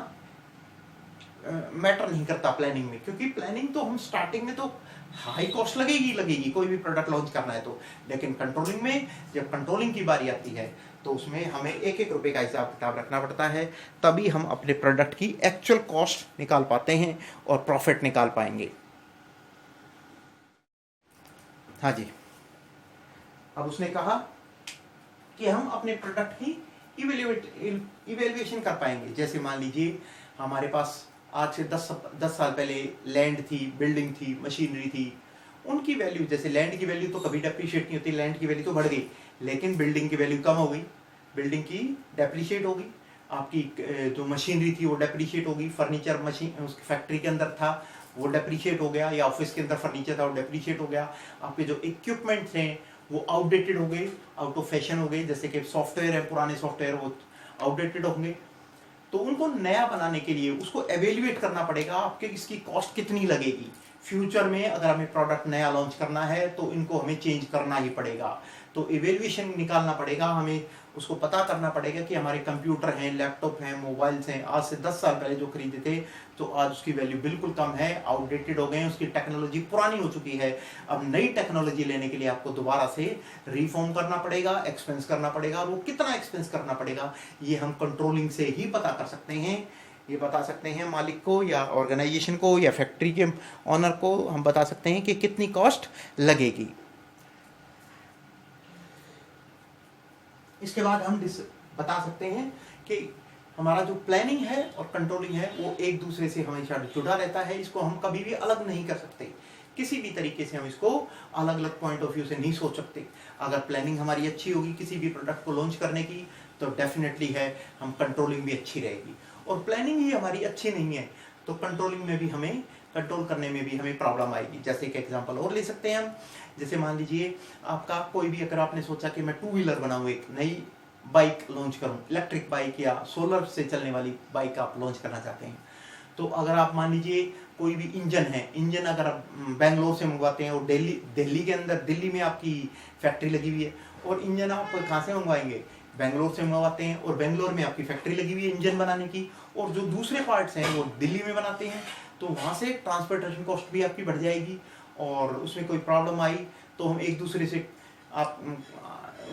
मैटर नहीं करता प्लानिंग में, क्योंकि प्लानिंग तो हम स्टार्टिंग में तो हाई कॉस्ट लगेगी कोई भी प्रोडक्ट लॉन्च करना है तो। लेकिन कंट्रोलिंग में जब कंट्रोलिंग की बारी आती है तो उसमें हमें एक एक रुपए का हिसाब किताब रखना पड़ता है, तभी हम अपने प्रोडक्ट की एक्चुअल कॉस्ट निकाल पाते हैं और प्रॉफिट निकाल पाएंगे। हाँ जी, अब उसने कहा कि हम अपने प्रोडक्ट की इवेल्युएशन कर पाएंगे। जैसे मान लीजिए हमारे पास आज से 10 साल पहले लैंड थी, बिल्डिंग थी, मशीनरी थी, उनकी वैल्यू, जैसे लैंड की वैल्यू तो कभी डेप्रिशिएट नहीं होती, लैंड की वैल्यू तो बढ़ गई, लेकिन बिल्डिंग की वैल्यू कम हो गई, बिल्डिंग की डेप्रिशिएट होगी, आपकी जो मशीनरी थी वो डेप्रिशिएट होगी, फर्नीचर मशीन उसकी फैक्ट्री के अंदर था वो डेप्रिशिएट हो गया, या ऑफिस के अंदर फर्नीचर था वो डेप्रिशिएट हो गया, आपके जो इक्विपमेंट्स हैं वो आउटडेटेड हो गए, आउट ऑफ फैशन हो गए, जैसे कि सॉफ्टवेयर है, पुराने सॉफ्टवेयर वो आउटडेटेड होंगे, तो उनको नया बनाने के लिए उसको एवेल्युएट करना पड़ेगा, आपके इसकी कॉस्ट कितनी लगेगी। फ्यूचर में अगर हमें प्रोडक्ट नया लॉन्च करना है तो इनको हमें चेंज करना ही पड़ेगा, तो इवेल्युएशन निकालना पड़ेगा, हमें उसको पता करना पड़ेगा कि हमारे कंप्यूटर हैं, लैपटॉप हैं, मोबाइल्स हैं, आज से 10 साल पहले जो खरीदे थे तो आज उसकी वैल्यू बिल्कुल कम है, आउटडेटेड हो गए हैं, उसकी टेक्नोलॉजी पुरानी हो चुकी है। अब नई टेक्नोलॉजी लेने के लिए आपको दोबारा से रिफॉर्म करना पड़ेगा, एक्सपेंस करना पड़ेगा, और वो कितना एक्सपेंस करना पड़ेगा ये हम कंट्रोलिंग से ही पता कर सकते हैं। ये बता सकते हैं मालिक को या ऑर्गेनाइजेशन को या फैक्ट्री के ऑनर को, हम बता सकते हैं कि कितनी कॉस्ट लगेगी। इसके बाद हम बता सकते हैं कि हमारा जो प्लानिंग है और कंट्रोलिंग है वो एक दूसरे से हमेशा जुड़ा रहता है, इसको हम कभी भी अलग नहीं कर सकते, किसी भी तरीके से हम इसको अलग अलग पॉइंट ऑफ व्यू से नहीं सोच सकते। अगर प्लानिंग हमारी अच्छी होगी किसी भी प्रोडक्ट को लॉन्च करने की तो डेफिनेटली है हम कंट्रोलिंग भी अच्छी रहेगी, और प्लानिंग ही हमारी अच्छी नहीं है तो कंट्रोलिंग में भी हमें, कंट्रोल करने में भी हमें प्रॉब्लम आएगी। जैसे एक एग्जांपल और ले सकते हैं हम, जैसे मान लीजिए आपका कोई भी, अगर आपने सोचा कि मैं 2 व्हीलर बनाऊं, एक नई बाइक लॉन्च करूं, इलेक्ट्रिक बाइक या सोलर से चलने वाली बाइक आप लॉन्च करना चाहते हैं, तो अगर आप मान लीजिए कोई भी इंजन है, इंजन अगर आप बेंगलोर से मंगवाते हैं और दिल्ली के अंदर, दिल्ली में आपकी फैक्ट्री लगी हुई है, और इंजन आप कहाँ से मंगवाएंगे, बेंगलोर से मंगवाते हैं, और बेंगलोर में आपकी फैक्ट्री लगी हुई है इंजन बनाने की, और जो दूसरे पार्ट्स हैं वो दिल्ली में बनाते हैं, तो वहाँ से ट्रांसपोर्टेशन कॉस्ट भी आपकी बढ़ जाएगी, और उसमें कोई प्रॉब्लम आई तो हम एक दूसरे से आप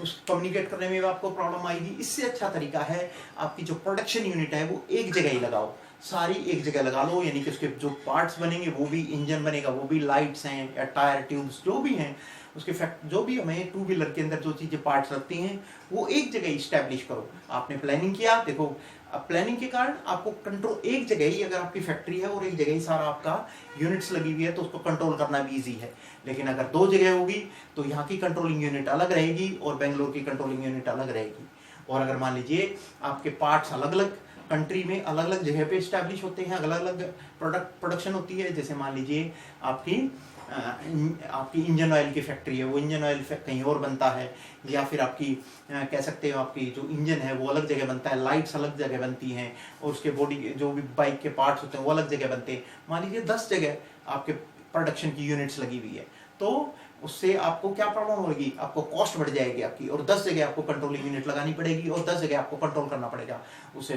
उस कम्युनिकेट करने में आपको प्रॉब्लम आएगी। इससे अच्छा तरीका है आपकी जो प्रोडक्शन यूनिट है वो एक जगह ही लगाओ, सारी एक जगह लगा लो, यानी कि उसके जो पार्ट्स बनेंगे वो भी इंजन बनेगा, वो भी लाइट्स हैं या टायर ट्यूब्स जो भी हैं, उसके फैक्ट जो भी हमें 2 व्हीलर के अंदर जो चीज़ें पार्ट्स लगती हैं वो एक जगह इस्टेब्लिश करो। आपने प्लानिंग किया, देखो अब प्लानिंग के कारण आपको कंट्रोल एक जगह ही, अगर आपकी फैक्ट्री है और एक जगह ही सारा आपका यूनिट्स लगी हुई है तो उसको कंट्रोल करना भी ईजी है। लेकिन अगर 2 जगह होगी तो यहाँ की कंट्रोलिंग यूनिट अलग रहेगी और बेंगलोर की कंट्रोलिंग यूनिट अलग रहेगी। और अगर मान लीजिए आपके पार्ट्स अलग अलग कंट्री में अलग अलग जगह पे इस्टेब्लिश होते हैं, अलग अलग प्रोडक्शन होती है, जैसे मान लीजिए आपकी इंजन ऑयल की फैक्ट्री है, वो इंजन ऑयल कहीं और बनता है, या फिर आपकी कह सकते हो आपकी जो इंजन है वो अलग जगह बनता है, लाइट्स अलग जगह बनती हैं, और उसके बॉडी जो भी बाइक के पार्ट्स होते हैं वो अलग जगह बनते हैं। मान लीजिए 10 जगह आपके प्रोडक्शन की यूनिट्स लगी हुई है, तो उससे आपको क्या प्रॉब्लम होगी, आपको कॉस्ट बढ़ जाएगी आपकी, और 10 जगह आपको कंट्रोलिंग यूनिट लगानी पड़ेगी और 10 जगह आपको कंट्रोल करना पड़ेगा। उससे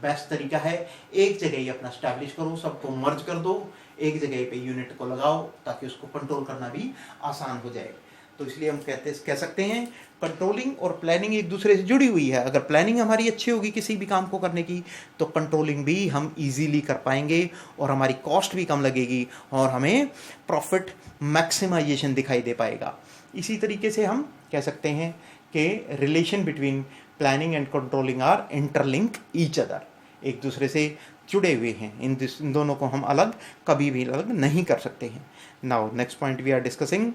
बेस्ट तरीका है एक जगह ही अपना स्टैब्लिश करो, सबको मर्ज कर दो, एक जगह पे यूनिट को लगाओ ताकि उसको कंट्रोल करना भी आसान हो जाए। तो इसलिए हम कह सकते हैं कंट्रोलिंग और प्लानिंग एक दूसरे से जुड़ी हुई है। अगर प्लानिंग हमारी अच्छी होगी किसी भी काम को करने की, तो कंट्रोलिंग भी हम इजीली कर पाएंगे और हमारी कॉस्ट भी कम लगेगी और हमें प्रॉफिट मैक्सिमाइजेशन दिखाई दे पाएगा। इसी तरीके से हम कह सकते हैं कि relation between planning and controlling are interlink each other, एक दूसरे से जुड़े हुए हैं। इन दोनों को हम अलग कभी भी अलग नहीं कर सकते हैं। Now next point we are discussing.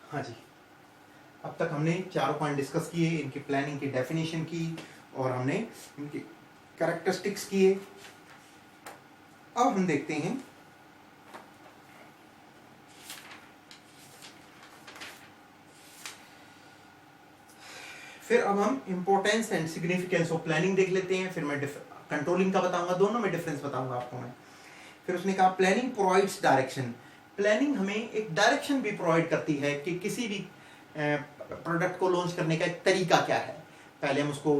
हाँ जी, अब तक हमने 4 पॉइंट डिस्कस किए, इनकी प्लानिंग की डेफिनेशन की और हमने इनके कैरेक्टरिस्टिक्स किए। अब हम देखते हैं फिर अब हम importance and significance of planning देख लेते हैं। फिर मैं कंट्रोलिंग का बताऊंगा, दोनों में डिफरेंस बताऊंगा आपको मैं। फिर उसने कहा प्लानिंग प्रोवाइड्स डायरेक्शन। प्लानिंग हमें एक डायरेक्शन भी प्रोवाइड करती है कि किसी भी प्रोडक्ट को लॉन्च करने का एक तरीका क्या है। पहले हम उसको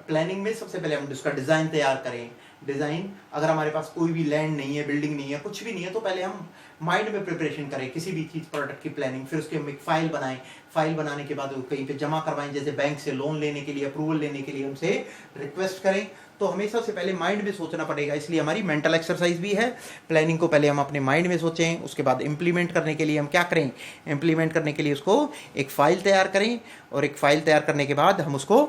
प्लानिंग में सबसे पहले हम उसका डिज़ाइन तैयार करें। डिज़ाइन, अगर हमारे पास कोई भी लैंड नहीं है, बिल्डिंग नहीं है, कुछ भी नहीं है, तो पहले हम माइंड में प्रिपरेशन करें किसी भी चीज़ प्रोडक्ट की प्लानिंग। फिर उसके हम एक फाइल बनाएं, फाइल बनाने के बाद वो कहीं पे जमा करवाएं, जैसे बैंक से लोन लेने के लिए, अप्रूवल लेने के लिए हमसे रिक्वेस्ट करें। तो हमें सबसे पहले माइंड में सोचना पड़ेगा, इसलिए हमारी मेंटल एक्सरसाइज भी है। प्लानिंग को पहले हम अपने माइंड में सोचें, उसके बाद इम्प्लीमेंट करने के लिए हम क्या करें, इम्प्लीमेंट करने के लिए उसको एक फ़ाइल तैयार करें और एक फ़ाइल तैयार करने के बाद हम उसको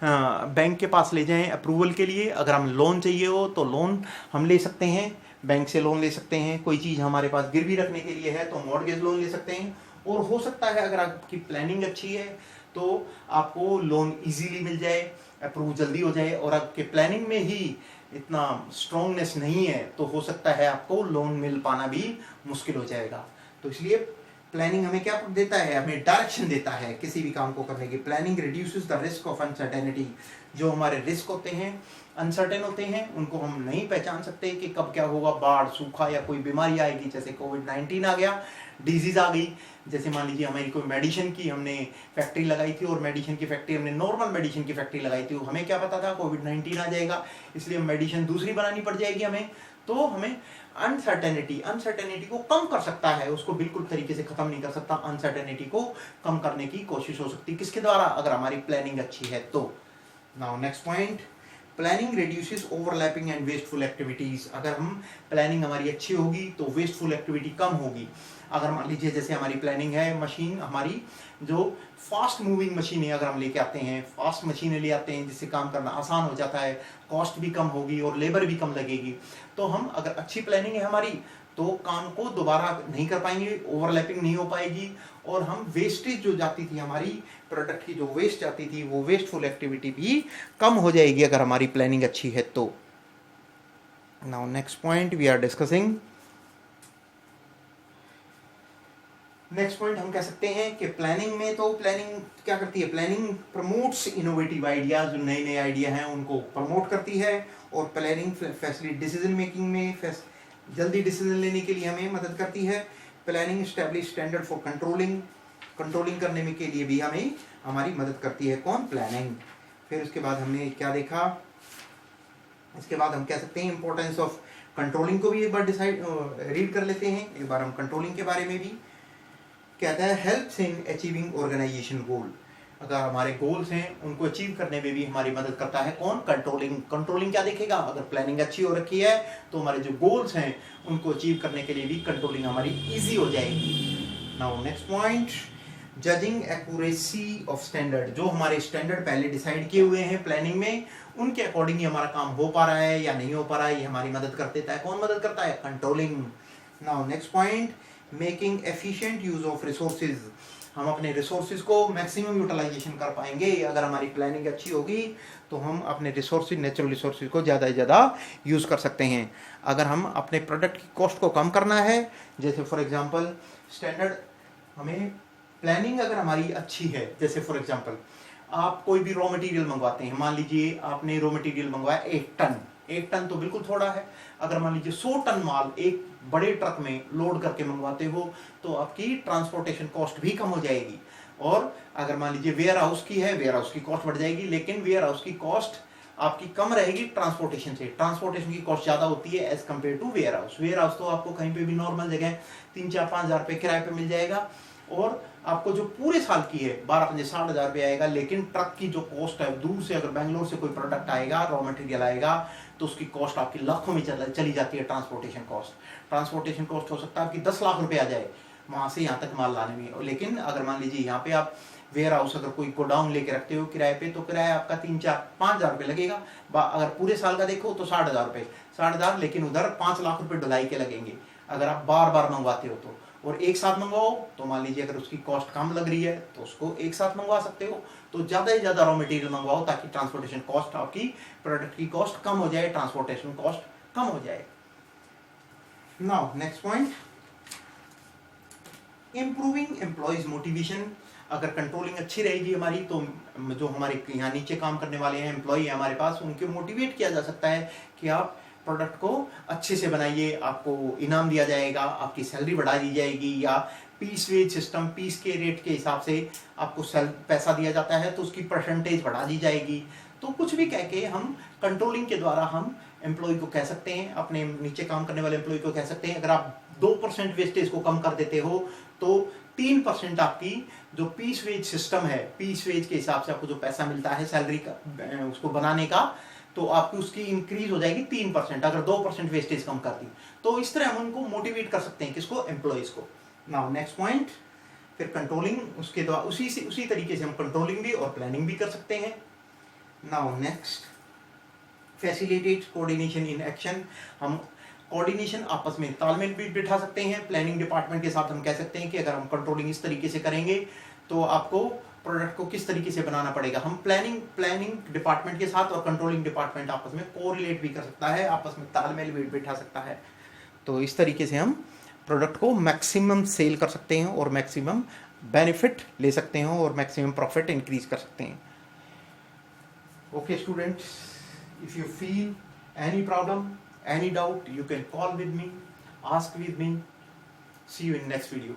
बैंक के पास ले जाएं अप्रूवल के लिए। अगर हम लोन चाहिए हो तो लोन हम ले सकते हैं, बैंक से लोन ले सकते हैं। कोई चीज़ हमारे पास गिरवी रखने के लिए है तो मॉर्गेज लोन ले सकते हैं। और हो सकता है अगर आपकी प्लानिंग अच्छी है तो आपको लोन इजीली मिल जाए, अप्रूव जल्दी हो जाए। और आपके प्लानिंग में ही इतना स्ट्रॉन्गनेस नहीं है तो हो सकता है आपको लोन मिल पाना भी मुश्किल हो जाएगा। तो इसलिए प्लानिंग हमें क्या देता है, हमें डायरेक्शन देता है किसी भी काम को करने की। Planning reduces the risk of uncertainty. जो हमारे रिस्क होते हैं, अनसर्टेन होते हैं, उनको हम नहीं पहचान सकते कि कब क्या होगा, बाढ़, सूखा या कोई बीमारी आएगी, जैसे कोविड-19 आ गया, डिजीज आ गई। जैसे मान लीजिए हमारी कोई मेडिसिन की हमने फैक्ट्री लगाई थी और मेडिसिन की फैक्ट्री हमने नॉर्मल मेडिसिन की फैक्ट्री लगाई थी, हमें क्या पता था कोविड-19 आ जाएगा, इसलिए मेडिसिन दूसरी बनानी पड़ जाएगी हमें। तो हमें अनसर्टेनिटी को कम कर सकता है, उसको बिल्कुल तरीके से खत्म नहीं कर सकता। अनसर्टेनिटी को कम करने की कोशिश हो सकती है किसके द्वारा, अगर हमारी प्लानिंग अच्छी है तो। Now next point, planning reduces overlapping and wasteful activities. अगर हम प्लानिंग हमारी अच्छी होगी तो वेस्टफुल एक्टिविटी कम होगी। अगर मान लीजिए जैसे हमारी प्लानिंग है, मशीन हमारी जो फास्ट मूविंग मशीनें अगर हम लेके आते हैं, फास्ट मशीनें ले आते हैं जिससे काम करना आसान हो जाता है, कॉस्ट भी कम होगी और लेबर भी कम लगेगी। तो हम अगर अच्छी प्लानिंग है हमारी तो काम को दोबारा नहीं कर पाएंगे, ओवरलैपिंग नहीं हो पाएगी और हम वेस्टेज जो जाती थी हमारी प्रोडक्ट की, जो वेस्ट जाती थी वो वेस्टफुल एक्टिविटी भी कम हो जाएगी अगर हमारी प्लानिंग अच्छी है तो। Now next point we are discussing. Next point हम कह सकते हैं कि प्लानिंग में तो प्लानिंग क्या करती है, प्लानिंग प्रमोट्स इनोवेटिव आइडियाज, जो नए नए आइडिया हैं उनको प्रमोट करती है। और प्लानिंग फैसिलिटी डिसीजन मेकिंग में जल्दी डिसीजन लेने के लिए हमें मदद करती है। Planning establish standard for controlling करने में के लिए भी हमें हमारी मदद करती है कौन, प्लानिंग। फिर उसके बाद हमने क्या देखा, इसके बाद हम कह सकते हैं इंपॉर्टेंस ऑफ कंट्रोलिंग को भी एक बार रीड कर लेते हैं। एक बार हम कंट्रोलिंग के बारे में भी कहता है, हेल्प्स इन अचीविंग ऑर्गेनाइजेशन गोल। अगर हमारे गोल्स हैं उनको अचीव करने में भी हमारी मदद करता है कौन, कंट्रोलिंग। कंट्रोलिंग क्या देखेगा, अगर प्लानिंग अच्छी हो रखी है तो हमारे जो गोल्स हैं उनको अचीव करने के लिए भी कंट्रोलिंग हमारी इजी हो जाएगी। Now next point, judging accuracy of standard. जो हमारे स्टैंडर्ड पहले डिसाइड किए हुए हैं प्लानिंग में, उनके अकॉर्डिंग ही हमारा काम हो पा रहा है या नहीं हो पा रहा है, ये हमारी मदद कर देता है कौन, मदद करता है, controlling. Now next point, making efficient use of resources. हम अपने रिसोर्सेज को मैक्सिमम यूटिलाइजेशन कर पाएंगे अगर हमारी प्लानिंग अच्छी होगी तो हम अपने रिसोर्सेज, नेचुरल रिसोर्सेज को ज़्यादा से ज़्यादा यूज़ कर सकते हैं। अगर हम अपने प्रोडक्ट की कॉस्ट को कम करना है, जैसे फॉर एग्जांपल स्टैंडर्ड, हमें प्लानिंग अगर हमारी अच्छी है, जैसे फॉर एग्जांपल आप कोई भी रॉ मटेरियल मंगवाते हैं, मान लीजिए आपने रॉ मटेरियल मंगवाया 1 टन तो बिल्कुल थोड़ा है। अगर मान लीजिए 100 टन माल एक बड़े ट्रक में लोड करके मंगवाते हो तो आपकी ट्रांसपोर्टेशन कॉस्ट भी कम हो जाएगी। और अगर मान लीजिए वेयर हाउस की है, वेयर हाउस की कॉस्ट बढ़ जाएगी, लेकिन वेयर हाउस की कॉस्ट आपकी कम रहेगी ट्रांसपोर्टेशन से। ट्रांसपोर्टेशन की कॉस्ट ज़्यादा होती है as compare to warehouse. Warehouse तो आपको कहीं पे भी नॉर्मल जगह 3-4-5 हज़ार रुपये किराए पे मिल जाएगा, और आपको जो पूरे साल की है 12-15-60 हज़ार रुपये आएगा। लेकिन ट्रक की जो कॉस्ट है, दूर से अगर बेंगलोर से कोई प्रोडक्ट आएगा, रॉ मटेरियल आएगा, तो उसकी कॉस्ट आपकी लाखों में चली जाती है। ट्रांसपोर्टेशन कॉस्ट हो सकता है आपकी 10 लाख रुपये आ जाए वहाँ से यहाँ तक माल लाने में। लेकिन अगर मान लीजिए यहाँ पे आप वेयर हाउस अगर कोई गोडाउन लेके रखते हो किराए पे, तो किराया आपका 3-4-5 हज़ार रुपये लगेगा। अगर पूरे साल का देखो तो 60 हज़ार रुपये, 60 हज़ार, लेकिन उधर 5 लाख रुपये ढुलाई के लगेंगे अगर आप बार बार मंगवाते हो तो। और एक साथ मंगवाओ तो मान लीजिए अगर उसकी कॉस्ट कम लग रही है तो उसको एक साथ मंगवा सकते हो। तो ज़्यादा से ज़्यादा रॉ मटेरियल मंगवाओ ताकि ट्रांसपोर्टेशन कॉस्ट, आपकी प्रोडक्ट की कॉस्ट कम हो जाए, ट्रांसपोर्टेशन कॉस्ट कम हो जाए। Now next point, improving employees motivation. अगर कंट्रोलिंग अच्छी रहेगी हमारी, तो जो हमारे यहाँ नीचे काम करने वाले हैं एम्प्लॉय है हमारे पास, उनको मोटिवेट किया जा सकता है कि आप प्रोडक्ट को अच्छे से बनाइए, आपको इनाम दिया जाएगा, आपकी सैलरी बढ़ा दी जाएगी, या पीस वेज सिस्टम, पीस के रेट के हिसाब से आपको पैसा दिया जाता है तो उसकी परसेंटेज बढ़ा दी जाएगी। तो कुछ भी कह के हम कंट्रोलिंग के द्वारा हम एम्प्लॉय को कह सकते हैं, अपने नीचे काम करने वाले एम्प्लॉय को कह सकते हैं, अगर आप 2% वेस्टेज को कम कर देते हो तो 3% आपकी जो पीस वेज सिस्टम है, पीस वेज के हिसाब से आपको जो पैसा मिलता है सैलरी का उसको बनाने का, तो आपकी उसकी इंक्रीज हो जाएगी 3%, अगर 2% वेस्टेज कम कर दी। तो इस तरह हम उनको मोटिवेट कर सकते हैं, किसको, एम्प्लॉयज को। नाउ नेक्स्ट पॉइंट, फिर कंट्रोलिंग, उसके द्वारा उसी तरीके से हम कंट्रोलिंग भी और प्लानिंग भी कर सकते हैं। Now next, facilitate coordination in action. हम कोऑर्डिनेशन, आपस में तालमेल भी बिठा सकते हैं। प्लानिंग डिपार्टमेंट के साथ हम कह सकते हैं कि अगर हम कंट्रोलिंग इस तरीके से करेंगे तो आपको प्रोडक्ट को किस तरीके से बनाना पड़ेगा। हम प्लानिंग डिपार्टमेंट के साथ और कंट्रोलिंग डिपार्टमेंट आपस में कोरिलेट भी कर सकता है, आपस में तालमेल भी बिठा सकता है। तो इस तरीके से हम प्रोडक्ट को मैक्सिमम सेल कर सकते हैं और मैक्सिमम बेनिफिट ले सकते हैं और मैक्सिमम प्रॉफिट इंक्रीज कर सकते हैं। Okay students, if you feel any problem, any doubt, you can call with me, ask with me. See you in next video.